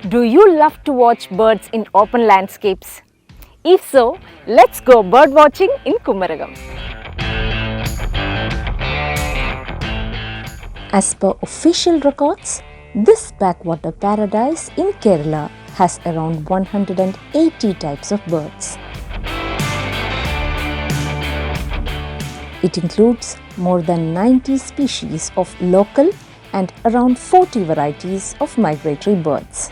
Do you love to watch birds in open landscapes? If so, let's go bird watching in Kumarakom. As per official records, this backwater paradise in Kerala has around 180 types of birds. It includes more than 90 species of local and around 40 varieties of migratory birds.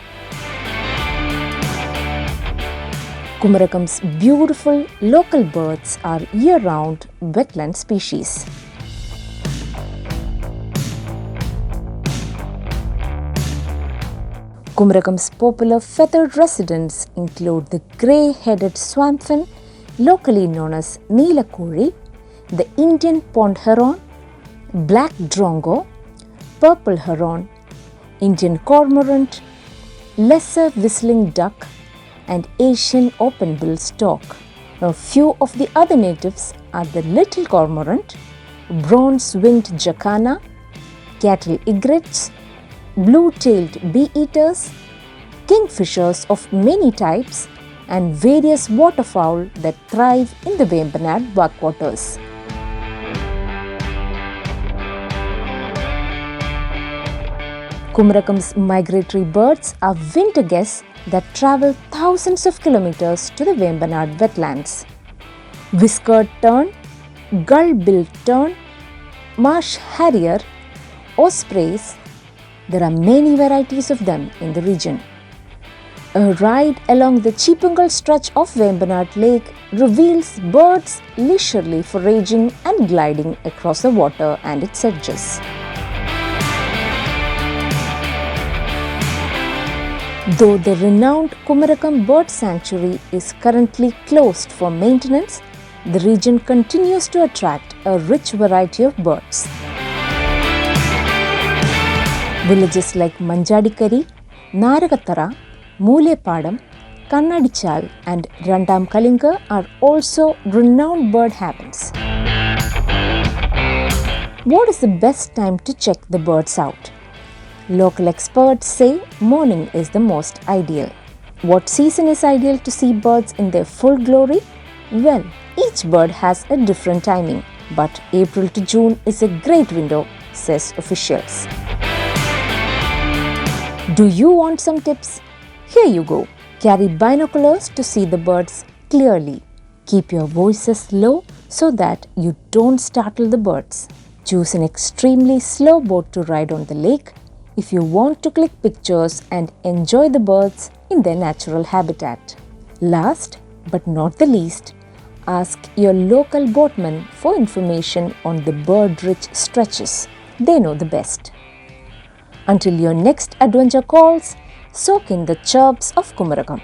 Kumarakom's beautiful local birds are year-round wetland species. Kumarakom's popular feathered residents include the grey-headed swampfin, locally known as Neelakuri, the Indian pond heron, black drongo, purple heron, Indian cormorant, lesser whistling duck, and Asian open-billed stork. Now, few of the other natives are the little cormorant, bronze-winged jacana, cattle egrets, blue-tailed bee-eaters, kingfishers of many types, and various waterfowl that thrive in the Vembanad backwaters. Kumarakom's migratory birds are winter guests that travel thousands of kilometers to the Vembanad wetlands. Whiskered tern, gull-billed tern, marsh harrier, ospreys, there are many varieties of them in the region. A ride along the Chipungal stretch of Vembanad Lake reveals birds leisurely foraging and gliding across the water and its edges. Though the renowned Kumarakom Bird Sanctuary is currently closed for maintenance, the region continues to attract a rich variety of birds. Villages like Manjadikari, Naragattara, Moolepadam, Kannadichal and Randam Kalinga are also renowned bird havens. What is the best time to check the birds out? Local experts say morning is the most ideal. What season is ideal to see birds in their full glory? Well, each bird has a different timing, but April to June is a great window, says officials. Do you want some tips? Here you go. Carry binoculars to see the birds clearly. Keep your voices low so that you don't startle the birds. Choose an extremely slow boat to ride on the lake if you want to click pictures and enjoy the birds in their natural habitat. Last but not the least, ask your local boatman for information on the bird-rich stretches. They know the best. Until your next adventure calls, soak in the chirps of Kumarakom.